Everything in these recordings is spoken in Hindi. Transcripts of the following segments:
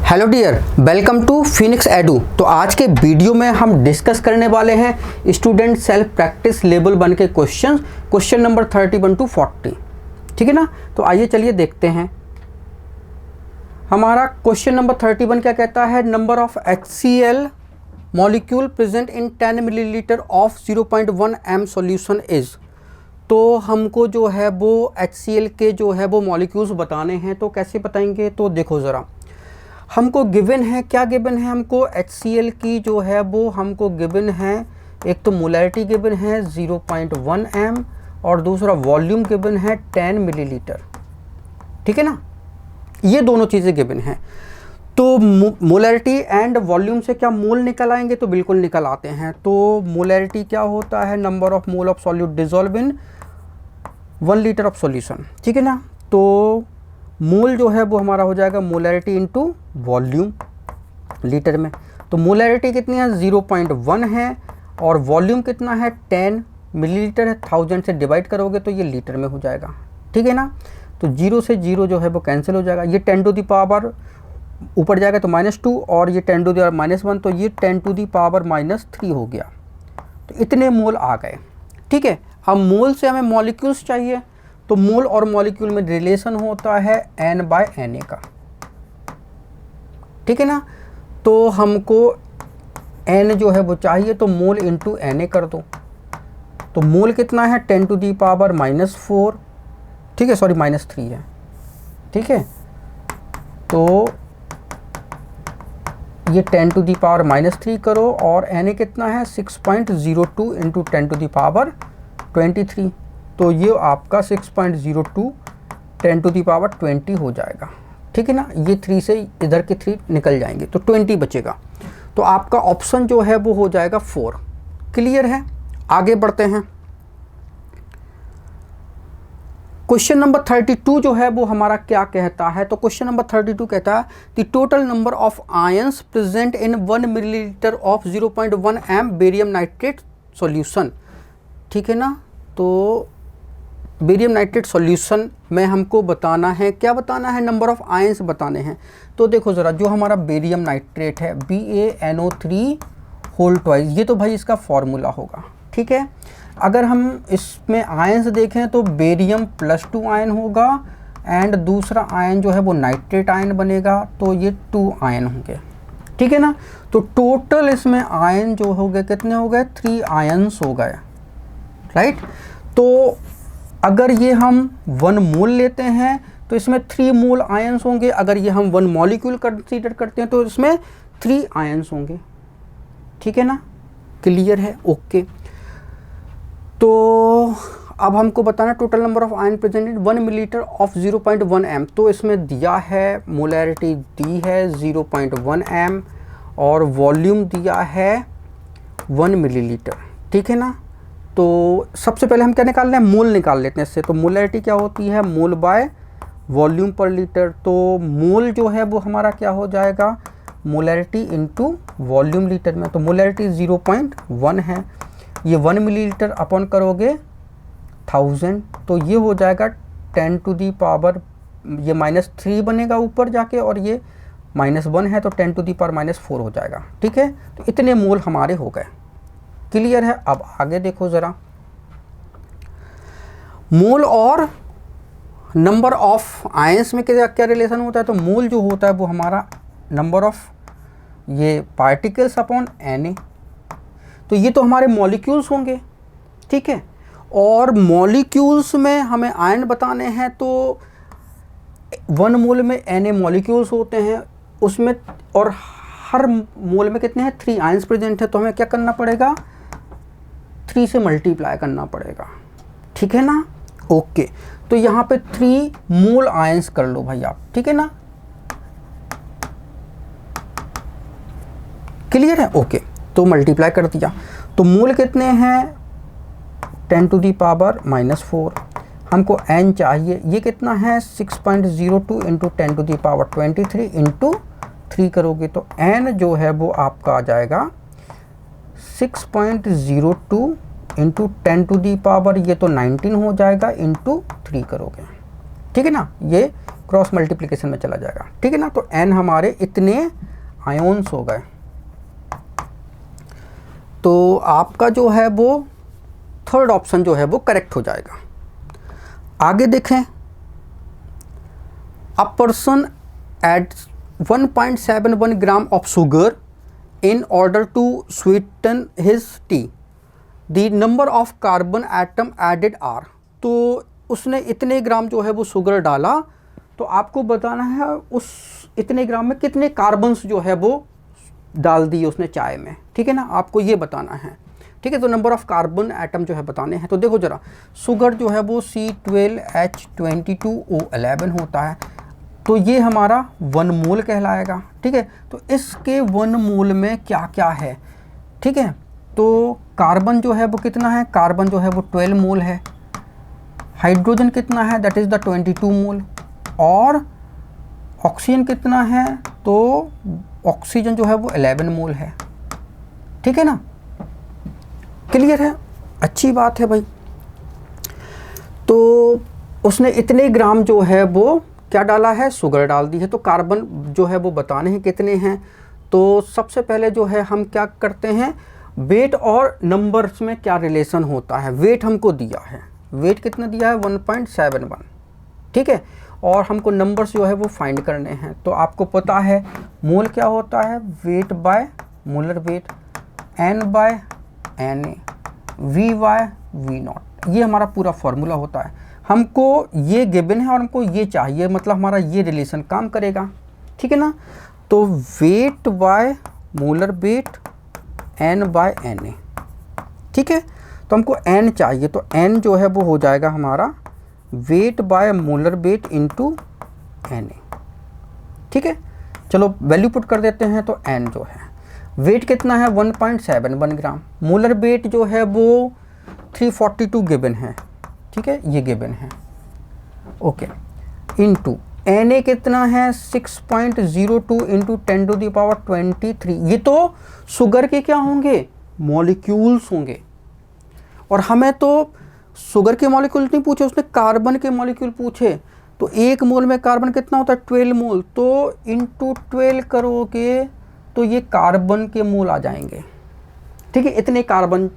Hello dear, welcome to Phoenix Edu. तो आज के वीडियो में हम डिस्कस करने वाले हैं स्टूडेंट सेल्फ प्रैक्टिस लेवल 1 के क्वेश्चन नंबर 31 टू 40। ठीक है ना। तो आइए चलिए देखते हैं हमारा क्वेश्चन नंबर 31 क्या कहता है। Number of HCl molecule present in 10 millilitre of 0.1 m solution is. तो हमको जो है वो HCl के जो है वो मॉलिक्यूल्स बताने हैं। तो कैसे बताएंगे, तो देखो ज़रा, हमको गिवन है, क्या गिवन है हमको HCl की जो है वो हमको गिवन है। एक तो मोलैरिटी गिवन है 0.1 m और दूसरा वॉल्यूम गिवन है 10 मिलीलीटर। ठीक है ना, ये दोनों चीज़ें गिवन हैं। तो मोलैरिटी एंड वॉल्यूम से क्या मोल निकल आएंगे, तो बिल्कुल निकल आते हैं। तो मोलैरिटी क्या होता है, number of mole of solute dissolve in 1 litre of solution. ठीक है ना। तो मोल जो है वो हमारा हो जाएगा मोलैरिटी इनटू वॉल्यूम लीटर में। तो मोलैरिटी कितनी है 0.1 है और वॉल्यूम कितना है 10 मिलीलीटर है। 1000 से डिवाइड करोगे तो ये लीटर में हो जाएगा। ठीक है ना। तो 0 से 0 जो है वो कैंसिल हो जाएगा। ये 10 टू दी पावर ऊपर जाएगा तो -2 और ये 10 टू दी पावर -1, तो ये 10 टू दी पावर -3 हो गया। तो इतने मोल आ गए। ठीक है। अब मोल से हमें मॉलिक्यूल्स चाहिए, तो मोल और मॉलिक्यूल में रिलेशन होता है n/Na का। ठीक है ना। तो हमको n जो है वो चाहिए, तो मोल इंटू Na कर दो। तो मोल कितना है 10 टू दी पावर -4। ठीक है, सॉरी -3 है। ठीक है। तो ये 10 टू दी पावर -3 करो और Na कितना है 6.02 इंटू 10 टू दी पावर 23। तो ये आपका 6.02 10 टू दी पावर 20 हो जाएगा। ठीक है ना। ये 3 से इधर के 3 निकल जाएंगे तो 20 बचेगा। तो आपका ऑप्शन जो है वो हो जाएगा 4। क्लियर है। आगे बढ़ते हैं। क्वेश्चन नंबर 32 जो है वो हमारा क्या कहता है। तो क्वेश्चन नंबर 32 कहता है the total number of ions present in 1 millilitre of 0.1 m barium nitrate solution. ठीक है ना। तो बेरियम नाइट्रेट सॉल्यूशन में हमको बताना है, क्या बताना है, नंबर ऑफ आयंस बताने हैं। तो देखो ज़रा, जो हमारा बेरियम नाइट्रेट है BaNO3 होल ट्वाइस, ये तो भाई इसका फॉर्मूला होगा। ठीक है। अगर हम इसमें आयंस देखें तो बेरियम +2 आयन होगा एंड दूसरा आयन जो है वो नाइट्रेट आयन बनेगा, तो ये 2 आयन होंगे। ठीक है ना। तो टोटल इसमें आयन जो हो गए कितने हो गए, 3 आयंस हो गए। राइट। तो अगर ये हम 1 मोल लेते हैं तो इसमें 3 मोल आयंस होंगे। अगर ये हम 1 मॉलिक्यूल कंसीडर करते हैं तो इसमें 3 आयंस होंगे। ठीक है ना। क्लियर है। ओके। तो अब हमको बताना total number of ion present in 1 millilitre of 0.1 m। तो इसमें दिया है मोलैरिटी दी है 0.1 m और वॉल्यूम दिया है 1 मिलीलीटर। ठीक है ना। तो सबसे पहले हम क्या निकाल रहे हैं, मोल निकाल लेते हैं इससे। तो मोलैरिटी क्या होती है, मोल बाय वॉल्यूम पर लीटर। तो मोल जो है वो हमारा क्या हो जाएगा, मोलैरिटी इनटू वॉल्यूम लीटर में। तो मोलैरिटी 0.1 है, ये 1 मिलीलीटर अपन करोगे 1000, तो ये हो जाएगा 10 टू दी पावर, ये -3 बनेगा ऊपर जाके और ये -1 है तो 10 टू दी पावर -4 हो जाएगा। ठीक है। तो इतने मोल हमारे हो गए। क्लियर है। अब आगे देखो ज़रा, मोल और नंबर ऑफ आयंस में क्या रिलेशन होता है। तो मोल जो होता है वो हमारा नंबर ऑफ ये पार्टिकल्स अपॉन Na। तो ये तो हमारे मॉलिक्यूल्स होंगे। ठीक है। और मॉलिक्यूल्स में हमें आयन बताने हैं, तो 1 मोल में Na मॉलिक्यूल्स होते हैं उसमें, और हर मोल में कितने हैं 3 आयंस प्रेजेंट है। तो हमें क्या करना पड़ेगा, 3 से मल्टीप्लाई करना पड़ेगा। ठीक है ना। ओके। तो यहाँ पे 3 मोल आयंस कर लो भाई आप। ठीक है ना। क्लियर है। ओके। तो मल्टीप्लाई कर दिया। तो मोल कितने हैं 10 टू दी पावर -4। हमको n चाहिए, ये कितना है 6.02 into 10 to the power 23 into 3 करोगे तो n जो है वो आपका आ जाएगा 6.02 इंटू 10 टू दी पावर, ये तो 19 हो जाएगा, इंटू 3 करोगे। ठीक है ना। ये क्रॉस मल्टीप्लिकेशन में चला जाएगा, ठीक है ना। तो n हमारे इतने आयोन्स हो गए। तो आपका जो है वो थर्ड ऑप्शन जो है वो करेक्ट हो जाएगा। आगे देखें, a person adds 1.71 gram of sugar in order to sweeten his tea, the number of carbon atom added are। तो उसने इतने ग्राम जो है वो शुगर डाला, तो आपको बताना है उस इतने ग्राम में कितने कार्बन्स जो है वो डाल दिए उसने चाय में, ठीक है ना, आपको ये बताना है, ठीक है। तो नंबर ऑफ कार्बन एटम जो है बताने हैं। तो देखो जरा, शुगर जो है वो C12H22O11 होता है, तो ये हमारा 1 मोल कहलाएगा, ठीक है। तो इसके 1 मोल में क्या क्या है, ठीक है। तो कार्बन जो है वो कितना है, कार्बन जो है वो 12 मोल है, हाइड्रोजन कितना है, दैट इज़ द 22 मोल, और ऑक्सीजन कितना है, तो ऑक्सीजन जो है वो 11 मोल है, ठीक है ना। क्लियर है, अच्छी बात है भाई। तो उसने इतने ग्राम जो है वो क्या डाला है, शुगर डाल दी है। तो कार्बन जो है वो बताने हैं कितने हैं। तो सबसे पहले जो है हम क्या करते हैं, वेट और नंबर्स में क्या रिलेशन होता है। वेट हमको दिया है, वेट कितना दिया है 1.71, ठीक है, और हमको नंबर्स जो है वो फाइंड करने हैं। तो आपको पता है मोल क्या होता है, weight by molar weight, n by Na, V by V nought, ये हमारा पूरा फॉर्मूला होता है। हमको ये गिवन है और हमको ये चाहिए, मतलब हमारा ये रिलेशन काम करेगा, ठीक है ना। तो weight by molar weight n by Na, ठीक है। तो हमको n चाहिए, तो n जो है वो हो जाएगा हमारा wait by molar weight into Na, ठीक है। चलो वैल्यू पुट कर देते हैं। तो n जो है, वेट कितना है 1.71 ग्राम, मोलर वेट जो है वो 342 गिवन है, ठीक है, ये गिवन है, ओके, इनटू Na कितना है 6.02 इंटू 10⁻23। ये तो शुगर के क्या होंगे, मॉलिक्यूल्स होंगे, और हमें तो शुगर के मॉलिक्यूल नहीं पूछे, उसने कार्बन के मॉलिक्यूल पूछे। तो 1 मोल में कार्बन कितना होता है 12 मोल, तो इंटू 12 करोगे तो ये कार्बन के मोल आ जाएंगे, ठीक है। इतने कार्बन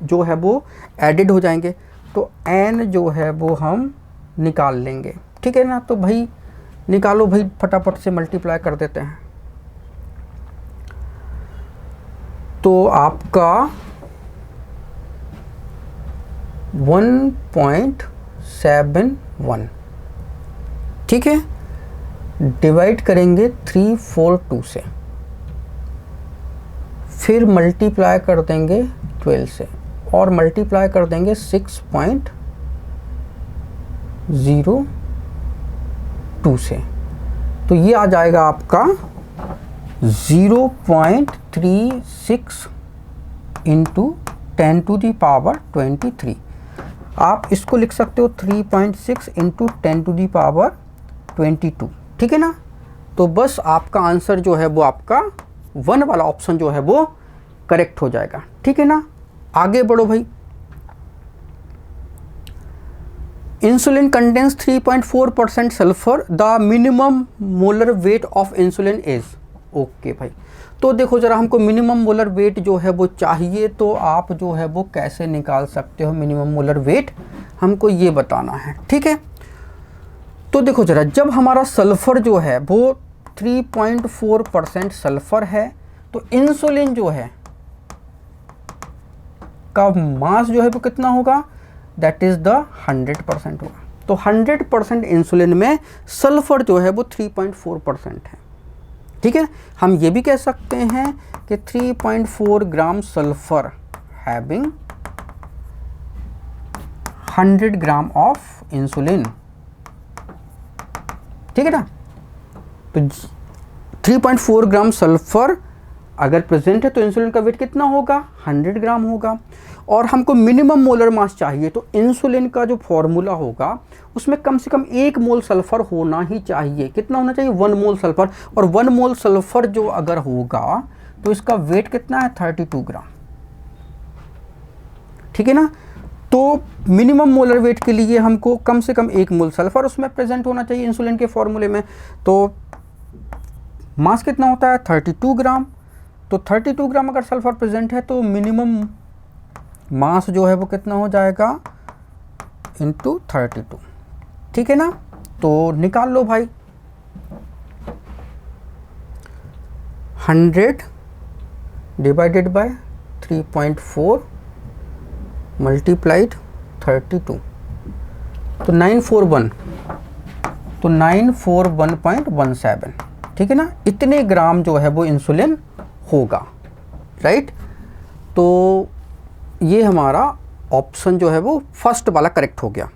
जो है वो एडिड हो जाएंगे। तो n जो है वो हम निकाल लेंगे, ठीक है ना। तो भाई निकालो भाई, फटाफट से मल्टीप्लाई कर देते हैं। तो आपका 1.71, ठीक है, डिवाइड करेंगे 342 से, फिर मल्टीप्लाई कर देंगे 12 से, और मल्टीप्लाई कर देंगे 6.02 से। तो ये आ जाएगा आपका 0.36 इंटू 10⁻23। आप इसको लिख सकते हो 3.6 इंटू 10⁻22, ठीक है ना। तो बस आपका आंसर जो है वो आपका 1 वाला ऑप्शन जो है वो करेक्ट हो जाएगा, ठीक है ना। आगे बढ़ो भाई। Insulin contains 3.4% sulphur, the minimum molar weight of insulin is, okay भाई। तो देखो जरा, हमको मिनिमम मोलर वेट जो है वो चाहिए, तो आप जो है वो कैसे निकाल सकते हो मिनिमम मोलर वेट, हमको ये बताना है, ठीक है। तो देखो जरा, जब हमारा सल्फर जो है वो 3.4% सल्फर है, तो इंसुलिन जो है का मास जो है वो कितना होगा, दैट इज द 100% होगा। तो 100% इंसुलिन में सल्फर जो है वो 3.4% है, ठीक है। हम ये भी कह सकते हैं कि 3.4 ग्राम sulphur having 100 gram of insulin, ठीक है ना। तो 3.4 ग्राम सल्फर अगर प्रेजेंट है तो इंसुलिन का वेट कितना होगा, 100 ग्राम होगा। और हमको मिनिमम मोलर मास चाहिए, तो इंसुलिन का जो फॉर्मूला होगा उसमें कम से कम 1 मोल सल्फर होना ही चाहिए। कितना होना चाहिए, 1 मोल सल्फर। और 1 मोल सल्फर जो अगर होगा तो इसका वेट कितना है 32 ग्राम, ठीक है ना। तो मिनिमम मोलर वेट के लिए हमको कम से कम 1 मोल सल्फर उसमें प्रेजेंट होना चाहिए इंसुलिन के फॉर्मूले में। तो मास कितना होता है 32 ग्राम। तो 32 ग्राम अगर सल्फर प्रेजेंट है तो मिनिमम मास जो है वो कितना हो जाएगा इंटू 32, ठीक है ना। तो निकाल लो भाई, 100 डिवाइडेड बाय 3.4 मल्टीप्लाइड 32, तो 941, तो 941.17, ठीक है ना। इतने ग्राम जो है वो इंसुलिन होगा, राइट। तो ये हमारा ऑप्शन जो है वो फर्स्ट वाला करेक्ट हो गया।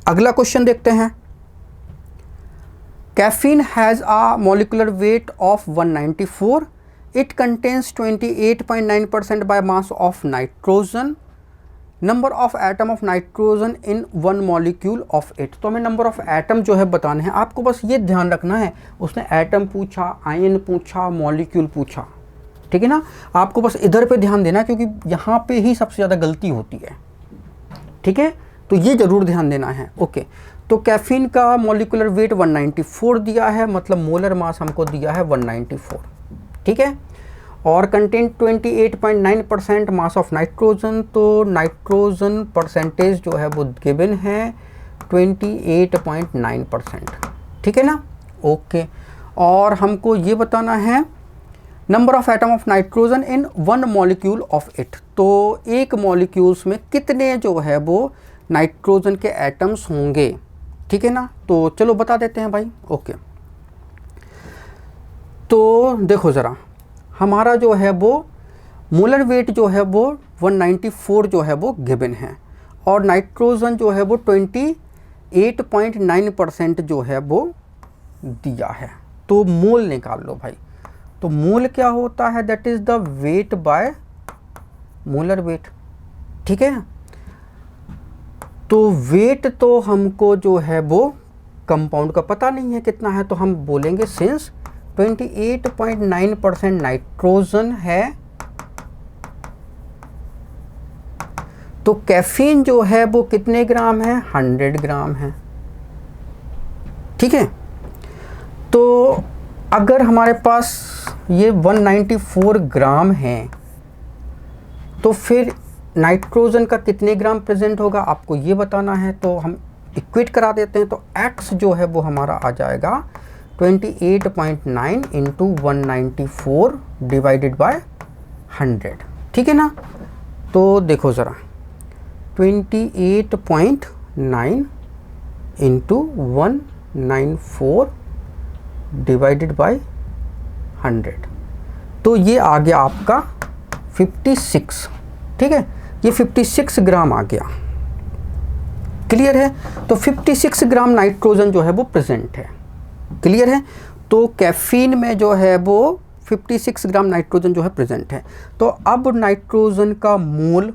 अगला क्वेश्चन देखते हैं। Caffeine has a molecular weight of 194, it contains 28.9% by mass of nitrogen, number of atom of nitrogen in 1 molecule of it. तो हमें नंबर ऑफ एटम जो है बताने हैं। आपको बस ये ध्यान रखना है, उसने एटम पूछा, आयन पूछा, मॉलिक्यूल पूछा, ठीक है ना। आपको बस इधर पे ध्यान देना क्योंकि यहाँ पे ही सबसे ज़्यादा गलती होती है, ठीक है। तो ये ज़रूर ध्यान देना है, ओके। तो कैफीन का मॉलिक्यूलर वेट 194 दिया है, मतलब मोलर मास हमको दिया है 194, ठीक है। और कंटेंट 28.9% मास ऑफ नाइट्रोजन, तो नाइट्रोजन परसेंटेज जो है वो गिवन है 28.9%, ठीक है ना, ओके। और हमको ये बताना है number of atom of nitrogen in 1 molecule of it. तो एक मॉलिक्यूल्स में कितने जो है वो नाइट्रोजन के एटम्स होंगे, ठीक है ना। तो चलो बता देते हैं भाई, ओके। तो देखो ज़रा, हमारा जो है वो मोलर वेट जो है वो 194 जो है वो गिवन है, और नाइट्रोजन जो है वो 28.9% जो है वो दिया है। तो मोल निकाल लो भाई। तो मोल क्या होता है, that is the wait by molar wait, ठीक है। तो वेट तो हमको जो है वो कंपाउंड का पता नहीं है कितना है, तो हम बोलेंगे सिंस 28.9% नाइट्रोजन है, तो कैफीन जो है वो कितने ग्राम है, 100 ग्राम है, ठीक है। तो अगर हमारे पास ये 194 ग्राम है तो फिर नाइट्रोजन का कितने ग्राम प्रेजेंट होगा आपको ये बताना है। तो हम इक्वेट करा देते हैं। तो x जो है वो हमारा आ जाएगा 28.9 इंटू 194 डिवाइडेड बाय 100, ठीक है ना। तो देखो ज़रा, 28.9 इंटू 194 डिवाइडेड बाय 100, तो ये आ गया आपका 56, ठीक है। ये 56 ग्राम आ गया, क्लियर है। तो 56 ग्राम नाइट्रोजन जो है वो प्रेजेंट है, क्लियर है। तो कैफीन में जो है वो 56 ग्राम नाइट्रोजन जो है प्रेजेंट है। तो अब नाइट्रोजन का मोल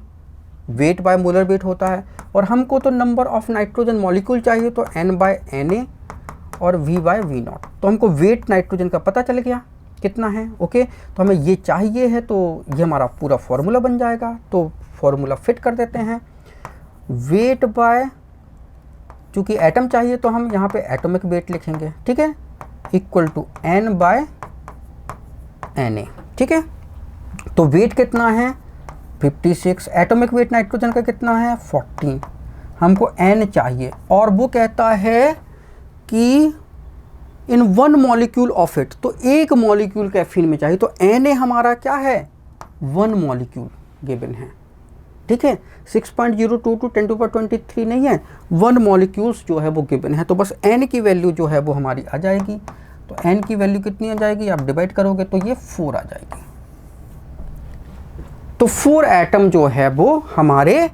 वेट बाय मोलर वेट होता है, और हमको तो नंबर ऑफ नाइट्रोजन मॉलिक्यूल चाहिए, तो N/Na और V/V0। तो हमको वेट नाइट्रोजन का पता चल गया कितना है, ओके। तो हमें ये चाहिए है, तो ये हमारा पूरा फॉर्मूला बन जाएगा। तो फॉर्मूला फिट कर देते हैं, वेट बाय, चूँकि एटम चाहिए तो हम यहाँ पे एटॉमिक वेट लिखेंगे, ठीक है, इक्वल टू N/Na, ठीक है। तो वेट कितना है 56, एटॉमिक वेट नाइट्रोजन का कितना है 14, हमको N चाहिए, और वो कहता है कि इन 1 मॉलिक्यूल ऑफ इट, तो एक मॉलिक्यूल कैफीन में चाहिए। तो Na हमारा क्या है 1 मॉलिक्यूल गिवन है, ठीक है। 6.022 10⁻23 नहीं है, 1 मॉलिक्यूल्स जो है वो गिवन है। तो बस N की वैल्यू जो है वो हमारी आ जाएगी। तो N की वैल्यू कितनी आ जाएगी, आप डिवाइड करोगे तो ये 4 आ जाएगी। तो 4 एटम जो है वो हमारे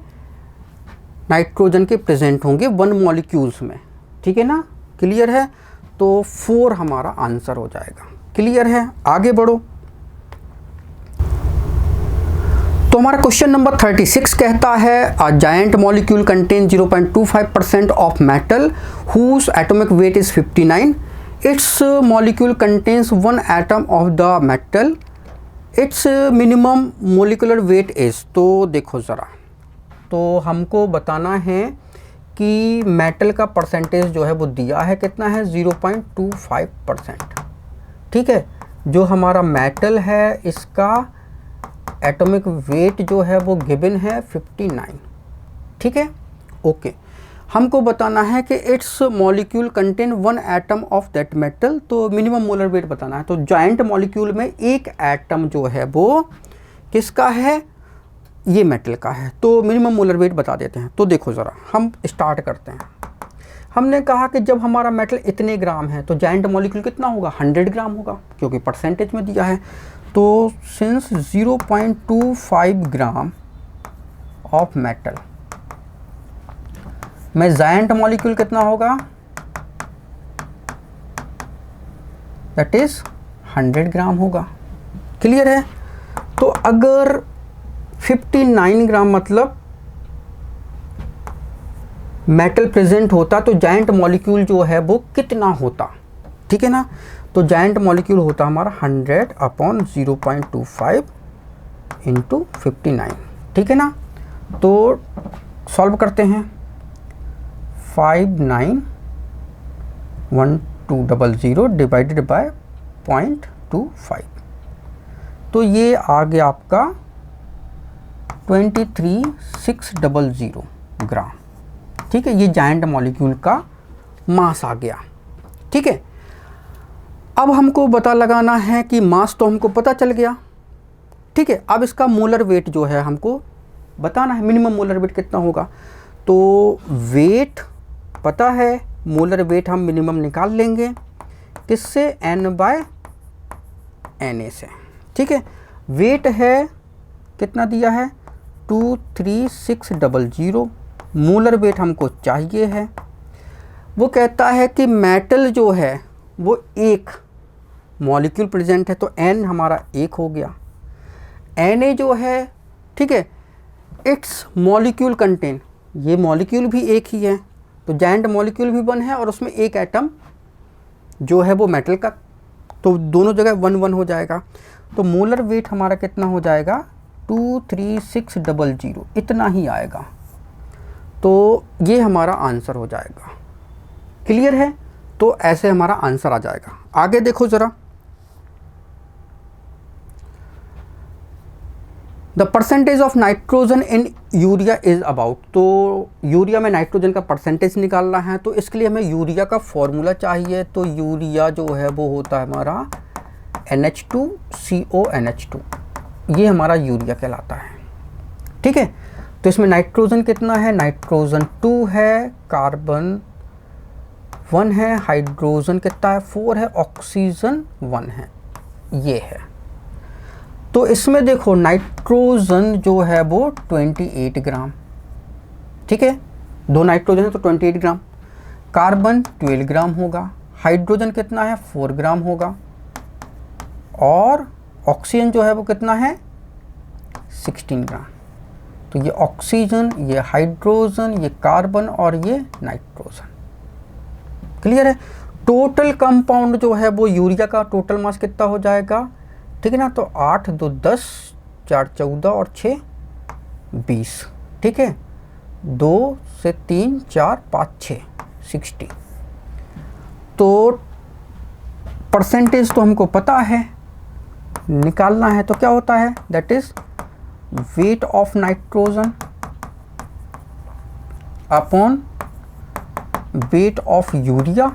नाइट्रोजन के प्रेजेंट होंगे 1 मॉलिक्यूल्स में, ठीक है ना, क्लियर है। तो 4 हमारा आंसर हो जाएगा, क्लियर है। आगे बढ़ो। तो हमारा क्वेश्चन नंबर 36 कहता है a giant molecule contain 0.25% of metal whose atomic weight is 59, its molecule contains 1 atom of the metal, its minimum molecular weight is. तो देखो ज़रा, तो हमको बताना है कि मेटल का परसेंटेज जो है वो दिया है, कितना है 0.25%। ठीक है, जो हमारा मेटल है इसका एटॉमिक वेट जो है वो गिवन है 59। ठीक है, ओके। हमको बताना है कि it's molecule contain 1 atom of that metal, तो मिनिमम मोलर वेट बताना है। तो जॉइंट मॉलिक्यूल में एक एटम जो है वो किसका है, ये मेटल का है, तो मिनिमम मोलर वेट बता देते हैं। तो देखो ज़रा हम स्टार्ट करते हैं। हमने कहा कि जब हमारा मेटल इतने ग्राम है तो जॉइंट मॉलिक्यूल कितना होगा, 100 ग्राम होगा, क्योंकि परसेंटेज में दिया है। तो सिंस 0.25 ग्राम ऑफ मेटल में जॉइंट मॉलिक्यूल कितना होगा, दैट इज 100 ग्राम होगा। क्लियर है। तो अगर 59 ग्राम मतलब मेटल प्रेजेंट होता तो जॉइंट मॉलिक्यूल जो है वो कितना होता, ठीक है ना। तो जॉइंट मॉलिक्यूल होता हमारा 100 अपॉन 0.25 इंटू 59, ठीक है ना। तो सॉल्व करते हैं, 591200 डिवाइडेड बाय 0.25, तो ये आ गया आपका 23600 ग्राम। ठीक है, ये जायंट मॉलिक्यूल का मास आ गया। ठीक है, अब हमको पता लगाना है कि मास तो हमको पता चल गया। ठीक है, अब इसका मोलर वेट जो है हमको बताना है, मिनिमम मोलर वेट कितना होगा। तो वेट पता है, मोलर वेट हम मिनिमम निकाल लेंगे किससे, N/Na से। ठीक है, वेट है कितना दिया है 23600, मोलर वेट हमको चाहिए है। वो कहता है कि मेटल जो है वो एक मॉलिक्यूल प्रेजेंट है, तो N हमारा एक हो गया। Na जो है, ठीक है, इट्स मॉलिक्यूल कंटेन, ये मॉलिक्यूल भी एक ही है, तो जॉइंट मॉलिक्यूल भी 1 है और उसमें एक एटम जो है वो मेटल का, तो दोनों जगह 1 हो जाएगा। तो मोलर वेट हमारा कितना हो जाएगा 23600, इतना ही आएगा। तो ये हमारा आंसर हो जाएगा। क्लियर है। तो ऐसे हमारा आंसर आ जाएगा। आगे देखो ज़रा, the percentage of nitrogen in urea is about, तो यूरिया में नाइट्रोजन का परसेंटेज निकालना है, तो इसके लिए हमें यूरिया का फॉर्मूला चाहिए। तो यूरिया जो है वो होता है हमारा NH2CONH2, ये हमारा यूरिया कहलाता है। ठीक है, तो इसमें नाइट्रोजन कितना है, नाइट्रोजन 2 है, कार्बन 1 है, हाइड्रोजन कितना है 4 है, ऑक्सीजन 1 है, ये है। तो इसमें देखो नाइट्रोजन जो है वो 28 ग्राम, ठीक है, 2 नाइट्रोजन है तो 28 ग्राम, कार्बन 12 ग्राम होगा, हाइड्रोजन कितना है 4 ग्राम होगा, और ऑक्सीजन जो है वो कितना है 16 ग्राम। तो ये ऑक्सीजन, ये हाइड्रोजन, ये कार्बन और ये नाइट्रोजन। क्लियर है। टोटल कंपाउंड जो है वो यूरिया का टोटल मास कितना हो जाएगा, ठीक है ना। तो 8 2 10, 4 14 और 6 20, ठीक है, 2 से 3 4 5 6 60। तो परसेंटेज तो हमको पता है, निकालना है तो क्या होता है, that is weight of nitrogen upon weight of urea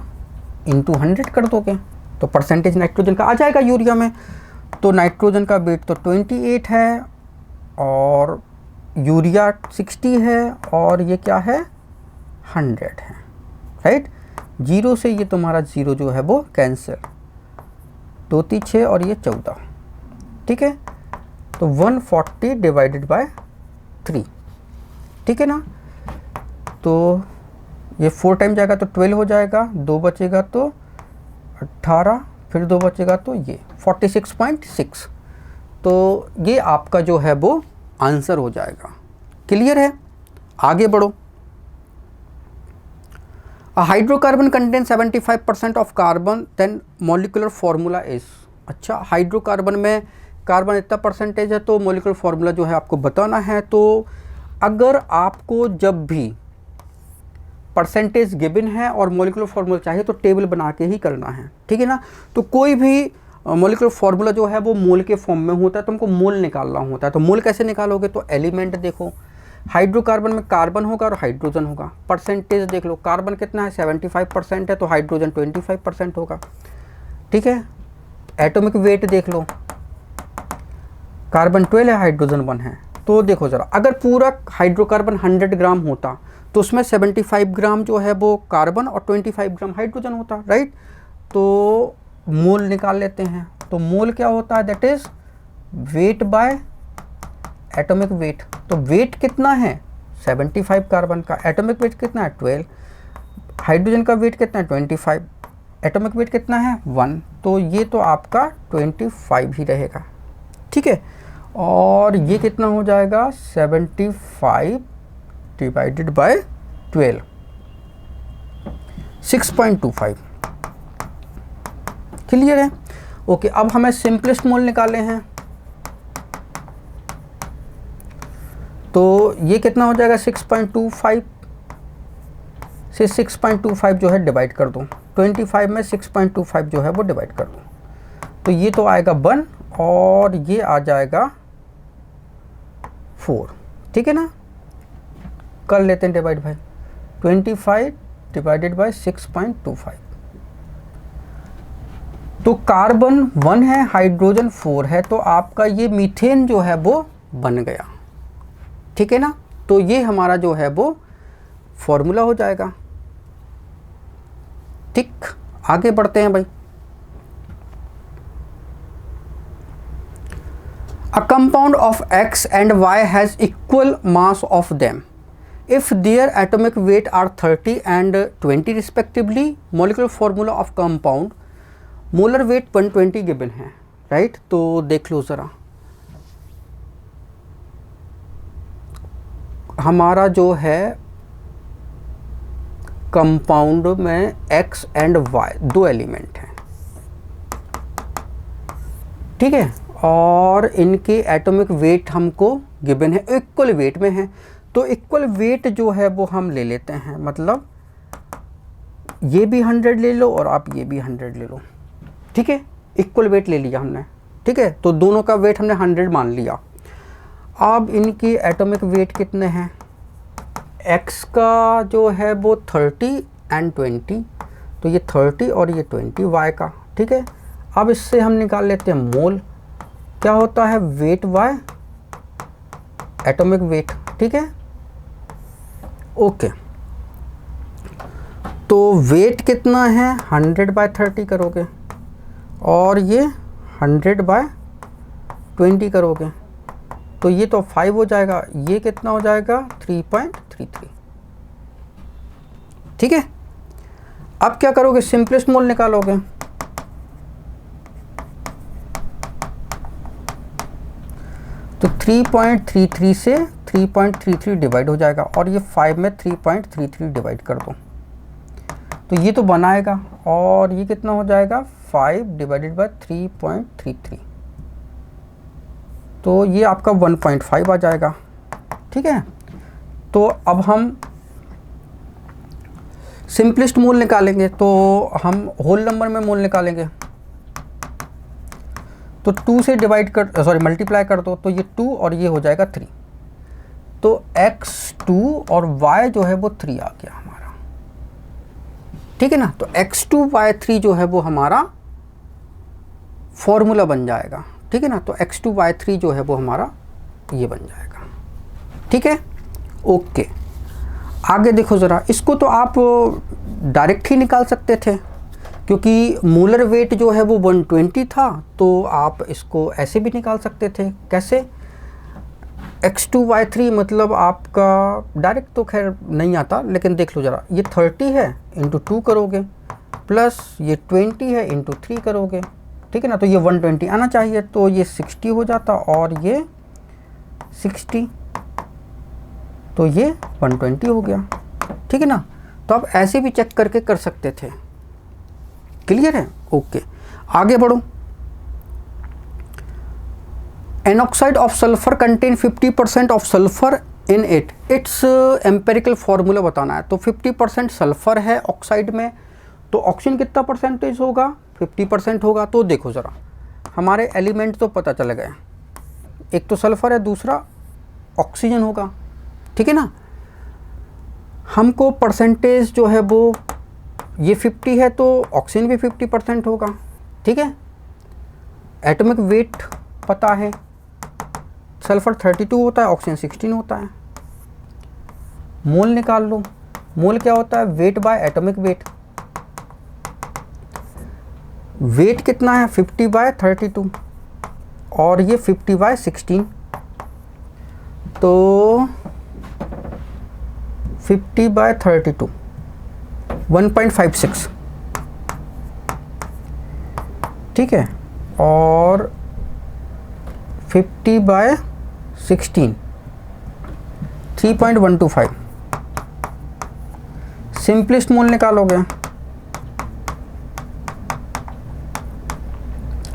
into 100 कर दोगे तो परसेंटेज नाइट्रोजन का आ जाएगा यूरिया में। तो नाइट्रोजन का वेट तो 28 है और यूरिया 60 है और ये क्या है 100 है, राइट। 0 से ये तुम्हारा 0 जो है वो कैंसिल, 2 3 6 और ये 14, ठीक है। तो 140 डिवाइडेड बाय 3, ठीक है ना। तो ये 4 टाइम जाएगा तो 12 हो जाएगा, 2 बचेगा तो 18, फिर 2 बचेगा तो ये 46.6। तो ये आपका जो है वो आंसर हो जाएगा। क्लियर है। आगे बढ़ो। Hydrocarbon contain 75% of carbon, then molecular formula is. अच्छा, हाइड्रोकार्बन में कार्बन इतना परसेंटेज है तो मॉलिक्यूलर फार्मूला जो है आपको बताना है। तो अगर आपको जब भी परसेंटेज गिवन है और मॉलिक्यूलर फार्मूला चाहिए तो टेबल बना के ही करना है, ठीक है ना। तो कोई भी मॉलिक्यूलर फार्मूला जो है वो मोल के फॉर्म में होता है, तो हमको मोल निकालना होता है। तो मोल कैसे निकालोगे, तो एलिमेंट देखो, हाइड्रोकार्बन में कार्बन होगा और हाइड्रोजन होगा। परसेंटेज देख लो, कार्बन कितना है 75% है, तो हाइड्रोजन 25% होगा, ठीक है। एटॉमिक वेट देख लो, कार्बन 12 है, हाइड्रोजन 1 है। तो देखो ज़रा, अगर पूरा हाइड्रोकार्बन 100 ग्राम होता तो उसमें 75 ग्राम जो है वो कार्बन और 25 ग्राम हाइड्रोजन होता, राइट। तो मोल निकाल लेते हैं। तो मोल क्या होता है, that is wait by atomic wait. तो वेट कितना है 75 कार्बन का, एटॉमिक वेट कितना है 12, हाइड्रोजन का वेट कितना है 25, एटॉमिक वेट कितना है 1। तो ये तो आपका 25 ही रहेगा, ठीक है। और ये कितना हो जाएगा 75 डिवाइडेड बाय 12, 6.25। क्लियर है, ओके। अब हमें सिंपलेस्ट मोल निकाले हैं, तो ये कितना हो जाएगा 6.25 से 6.25 जो है डिवाइड कर दो, 25 में 6.25 जो है वो डिवाइड कर दो, तो ये तो आएगा 1 और ये आ जाएगा 4, ठीक है ना। कर लेते हैं डिवाइड भाई, 25 डिवाइडेड बाय 6.25। तो कार्बन 1 है, हाइड्रोजन 4 है, तो आपका ये मीथेन जो है वो बन गया, ठीक है ना। तो ये हमारा जो है वो फॉर्मूला हो जाएगा, ठीक। आगे बढ़ते हैं भाई। A compound of X and Y has equal mass of them. If their atomic weight are 30 and 20 respectively, molecular formula of compound, molar weight 120 given है, right। तो देख लो ज़रा, हमारा जो है कंपाउंड में X एंड Y दो एलिमेंट हैं, ठीक है। और इनके एटॉमिक वेट हमको गिवन है, इक्वल वेट में है। तो इक्वल वेट जो है वो हम ले लेते हैं, मतलब ये भी 100 ले लो और आप ये भी 100 ले लो, ठीक है। इक्वल वेट ले लिया हमने, ठीक है। तो दोनों का वेट हमने 100 मान लिया। अब इनकी एटॉमिक वेट कितने हैं, X का जो है वो 30 एंड 20, तो ये 30 और ये 20 Y का, ठीक है। अब इससे हम निकाल लेते हैं मोल, क्या होता है वेट बाय एटॉमिक वेट, ठीक है, ओके। तो वेट कितना है 100 बाय 30 करोगे और ये 100 बाय 20 करोगे, तो ये तो 5 हो जाएगा, ये कितना हो जाएगा 3.33, ठीक है। अब क्या करोगे, सिंपलेस्ट मोल निकालोगे। तो 3.33 से 3.33 डिवाइड हो जाएगा और ये 5 में 3.33 डिवाइड कर दो, तो ये तो बनाएगा और ये कितना हो जाएगा 5 डिवाइडेड बाय 3.33, तो ये आपका 1.5 आ जाएगा, ठीक है। तो अब हम सिंपलेस्ट मोल निकालेंगे, तो हम होल नंबर में मोल निकालेंगे। तो 2 से डिवाइड कर सॉरी मल्टीप्लाई कर दो, तो ये 2 और ये हो जाएगा 3, तो x2 और y जो है वो 3 आ गया हमारा, ठीक है ना। तो x2 y3 जो है वो हमारा फॉर्मूला बन जाएगा, ठीक है ना। तो x2 y3 जो है वो हमारा ये बन जाएगा, ठीक है, ओके। आगे देखो ज़रा, इसको तो आप डायरेक्ट ही निकाल सकते थे क्योंकि मोलर वेट जो है वो 120 था, तो आप इसको ऐसे भी निकाल सकते थे। कैसे, x2 y3 मतलब आपका डायरेक्ट तो खैर नहीं आता, लेकिन देख लो ज़रा, ये 30 है इंटू 2 करोगे प्लस ये 20 है इंटू 3 करोगे, ठीक है ना। तो ये 120 आना चाहिए, तो ये 60 हो जाता और ये 60, तो ये 120 हो गया, ठीक है ना। तो आप ऐसे भी चेक करके कर सकते थे, क्लियर है, ओके। आगे बढ़ो। An oxide of sulphur contain 50% of sulphur in its empirical formula बताना है। तो 50% सल्फर है ऑक्साइड में, तो ऑक्सीजन कितना परसेंटेज होगा, 50% होगा। तो देखो ज़रा, हमारे एलिमेंट तो पता चल गए, एक तो सल्फर है, दूसरा ऑक्सीजन होगा, ठीक है ना। हमको परसेंटेज जो है वो ये 50 है, तो ऑक्सीजन भी 50% होगा, ठीक है। एटॉमिक वेट पता है, सल्फर 32 होता है, ऑक्सीजन 16 होता है। मोल निकाल लो, मोल क्या होता है, weight by atomic weight. Weight कितना है, 50/32 और ये 50/16, तो 50/32 1.56, ठीक है, और 50/16 3.125। सिंपलेस्ट मोल निकालोगे,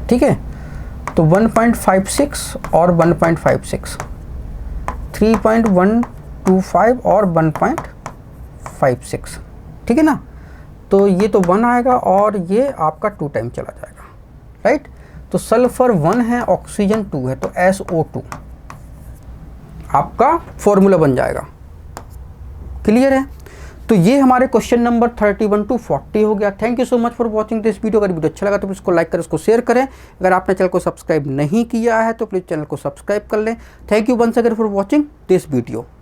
ठीक है। तो 1.56 और 1.56, 3.125 और 1.56, ठीक है ना। तो ये तो 1 आएगा और ये आपका 2 टाइम चला जाएगा, राइट। तो सल्फर 1 है, ऑक्सीजन 2 है, तो SO2 आपका फॉर्मूला बन जाएगा। क्लियर है। तो ये हमारे क्वेश्चन नंबर 31 to 40 हो गया। Thank you so much for watching this video. अगर वीडियो अच्छा लगा तो प्लीज़ इसको लाइक करें, इसको शेयर करें। अगर आपने चैनल को सब्सक्राइब नहीं किया है तो प्लीज़ चैनल को सब्सक्राइब कर लें। Thank you once again for watching this video.